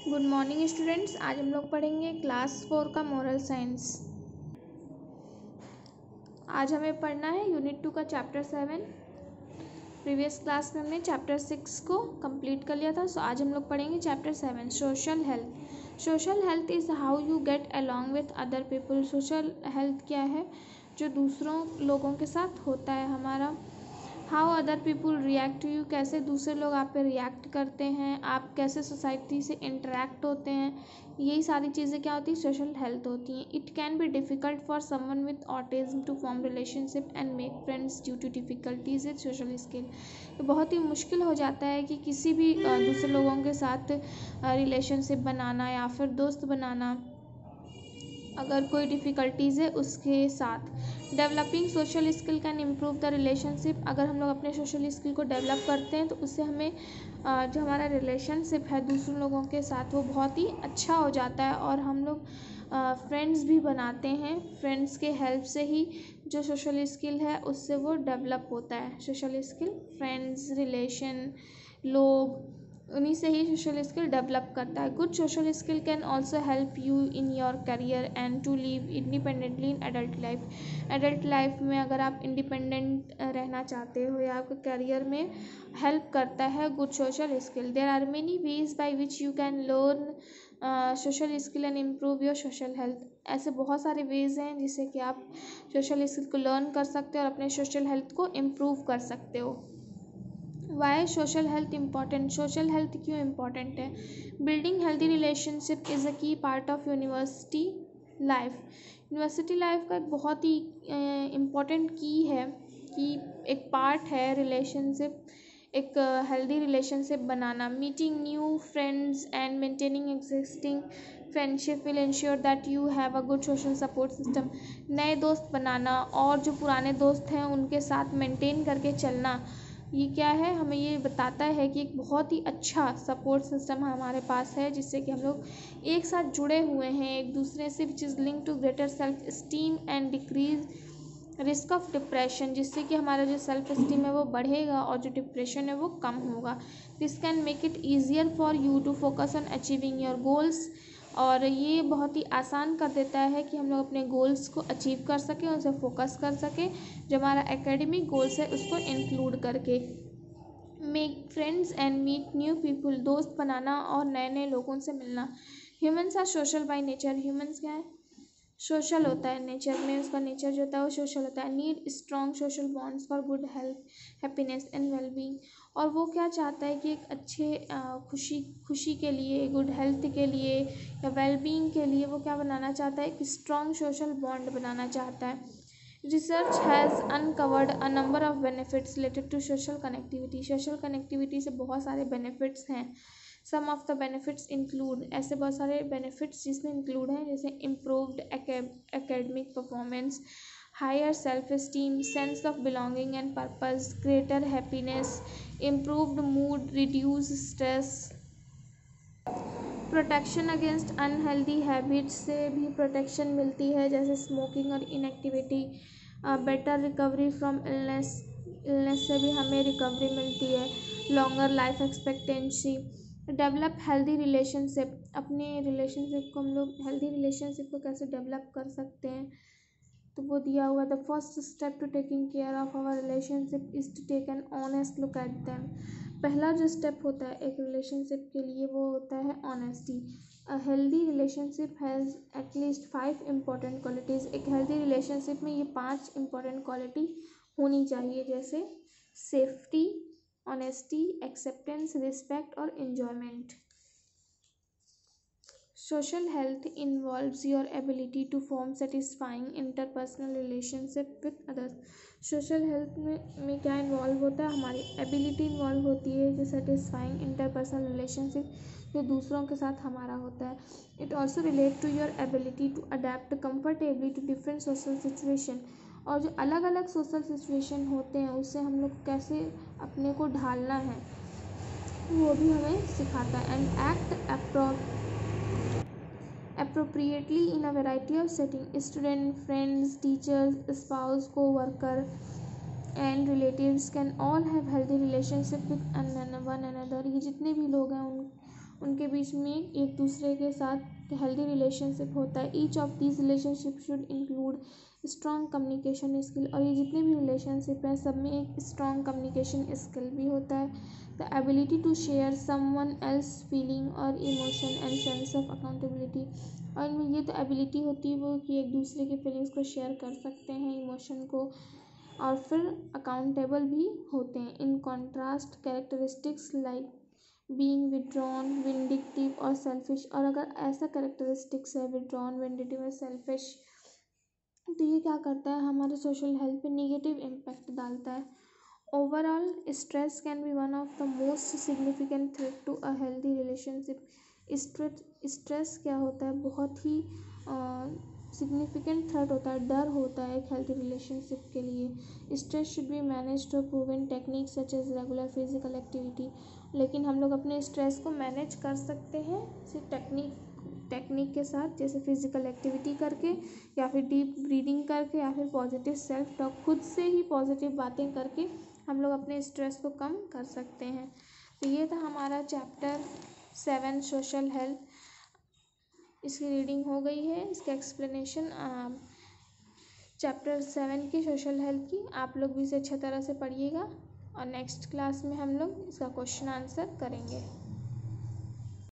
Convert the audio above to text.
Good morning students. आज हम लोग पढ़ेंगे क्लास 4 का मोरल साइंस। आज हमें पढ़ना है यूनिट 2 का चैप्टर 7। प्रीवियस क्लास में हमने चैप्टर 6 को कंप्लीट कर लिया था। सो आज हम लोग पढ़ेंगे chapter 7 social health. Social health is how you get along with other people. Social health क्या है? जो दूसरों लोगों के साथ होता है हमारा। How other people react to you, कैसे दूसरे लोग आप पे रिएक्ट करते हैं, आप कैसे सोसाइटी से इंटरेक्ट होते हैं, यही सारी चीज़ें क्या होती है? सोशल हेल्थ होती हैं। It can be difficult for someone with autism to form relationship and make friends due to difficulties with social skill. तो बहुत ही मुश्किल हो जाता है कि किसी भी दूसरे लोगों के साथ रिलेशनशिप बनाना या फिर दोस्त बनाना, अगर कोई डिफ़िकल्टीज़ है उसके साथ। Developing social skill can improve the relationship. अगर हम लोग अपने सोशल स्किल को डेवलप करते हैं तो उससे हमें जो हमारा रिलेशनशिप है दूसरों लोगों के साथ वो बहुत ही अच्छा हो जाता है और हम लोग फ्रेंड्स भी बनाते हैं। फ्रेंड्स के हेल्प से ही जो सोशल स्किल है उससे वो डेवलप होता है। सोशल स्किल, फ्रेंड्स, रिलेशन, लोग, उन्हीं से ही सोशल स्किल डेवलप करता है। Good social skill can also help you in your career and to live independently in adult life. Adult life में अगर आप इंडिपेंडेंट रहना चाहते हो या आपके करियर में हेल्प करता है good social skill. There are many ways by which you can learn social skill and improve your social health. ऐसे बहुत सारे वेज हैं जिससे कि आप सोशल स्किल को लर्न कर सकते हो और अपने सोशल हेल्थ को इम्प्रूव कर सकते हो। Why social health important? Social health क्यों इम्पॉर्टेंट है? Building healthy relationship is a key part of university life. University life का एक बहुत ही इम्पॉर्टेंट की है कि एक पार्ट है रिलेशनशिप, एक healthy relationship banana. Meeting new friends and maintaining existing friendship will ensure that you have a good social support system. नए दोस्त बनाना और जो पुराने दोस्त हैं उनके साथ मेंटेन करके चलना, ये क्या है? हमें ये बताता है कि एक बहुत ही अच्छा सपोर्ट सिस्टम हमारे पास है जिससे कि हम लोग एक साथ जुड़े हुए हैं एक दूसरे से, which is link to greater self esteem and decrease risk of depression. जिससे कि हमारा जो सेल्फ स्टीम है वो बढ़ेगा और जो डिप्रेशन है वो कम होगा। This can make it easier for you to focus on achieving your goals. और ये बहुत ही आसान कर देता है कि हम लोग अपने गोल्स को अचीव कर सकें, उन पर फोकस कर सकें, जो हमारा एकेडमिक गोल्स है उसको इंक्लूड करके। Make friends and meet new people, दोस्त बनाना और नए नए लोगों से मिलना। Humans are social by nature. Humans क्या है? सोशल होता है नेचर में, उसका नेचर जो होता है वो सोशल होता है। Need strong social bonds for good health, happiness and wellbeing. और वो क्या चाहता है कि एक अच्छे खुशी के लिए, गुड हेल्थ के लिए या वेलबींग के लिए वो क्या बनाना चाहता है? एक स्ट्रॉन्ग सोशल बॉन्ड बनाना चाहता है। Research has uncovered a number of benefits related to social connectivity. Social connectivity से बहुत सारे बेनिफिट्स हैं। Some of the benefits include, ऐसे बहुत सारे बेनिफिट्स जिसमें इंक्लूड हैं जैसे improved academic performance, higher self esteem, sense of belonging and purpose, greater happiness, improved mood, reduce stress, protection against unhealthy habits से भी प्रोटेक्शन मिलती है जैसे स्मोकिंग और inactivity, better recovery from illness से भी हमें रिकवरी मिलती है, longer life expectancy, develop healthy relationship. अपने रिलेशनशिप को हम लोग हेल्दी रिलेशनशिप को कैसे डेवलप कर सकते हैं तो वो दिया हुआ। The first step to taking care of our relationship is to take an honest look at them. पहला जो स्टेप होता है एक रिलेशनशिप के लिए वो होता है honesty. A healthy relationship has at least 5 important qualities. एक हेल्दी रिलेशनशिप में ये 5 इम्पॉर्टेंट क्वालिटी होनी चाहिए जैसे सेफ्टी, ऑनेस्टी, एक्सेप्टेंस, रिस्पेक्ट और enjoyment. Social health involves your ability to form satisfying interpersonal relationship with others. Social health में क्या involve होता है? हमारी एबिलिटी इन्वॉल्व होती है जो सेटिस्फाइंग इंटरपर्सनल रिलेशनशिप जो दूसरों के साथ हमारा होता है। It also relate to your ability to adapt comfortably to different social situation. और जो अलग अलग सोशल सिचुएशन होते हैं उससे हम लोग कैसे अपने को ढालना है वो भी हमें सिखाता है। And act appropriately in a variety of settings. Student, friends, teachers, spouse, co-worker and relatives can all have healthy relationship with one another. ये जितने भी लोग हैं उनके बीच में एक दूसरे के साथ हेल्दी रिलेशनशिप होता है। Each of these relationship should include strong communication skill, और ये जितने भी रिलेशनशिप हैं सब में एक स्ट्रॉन्ग कम्युनिकेशन स्किल भी होता है। The ability to share someone else feeling और emotion and sense of accountability, और इनमें ये तो एबिलिटी होती है वो कि एक दूसरे के फीलिंग्स को शेयर कर सकते हैं, इमोशन को, और फिर अकाउंटेबल भी होते हैं। In contrast characteristics like being withdrawn, vindictive और सेल्फिश, और अगर ऐसा कैरेक्टरिस्टिक्स है विड्रॉन, विंडिक्टिव और सेल्फिश, तो ये क्या करता है हमारे सोशल हेल्थ पे नेगेटिव इम्पैक्ट डालता है। Overall stress can be one of the most significant threat to a healthy relationship. Stress क्या होता है, बहुत ही सिग्निफिकेंट थ्रेट होता है, डर होता है एक हेल्दी रिलेशनशिप के लिए। Stress should be manage through proven technique such as regular physical activity, लेकिन हम लोग अपने स्ट्रेस को मैनेज कर सकते हैं सिर्फ टेक्निक के साथ, जैसे फिजिकल एक्टिविटी करके, या फिर डीप ब्रीदिंग करके, या फिर पॉजिटिव सेल्फ टॉक, खुद से ही पॉजिटिव बातें करके हम लोग अपने स्ट्रेस को कम कर सकते हैं। तो ये था हमारा चैप्टर 7 सोशल हेल्थ। इसकी रीडिंग हो गई है, इसका एक्सप्लेनेशन चैप्टर 7 की सोशल हेल्थ की। आप लोग भी इसे अच्छी तरह से पढ़िएगा, और नेक्स्ट क्लास में हम लोग इसका क्वेश्चन आंसर करेंगे।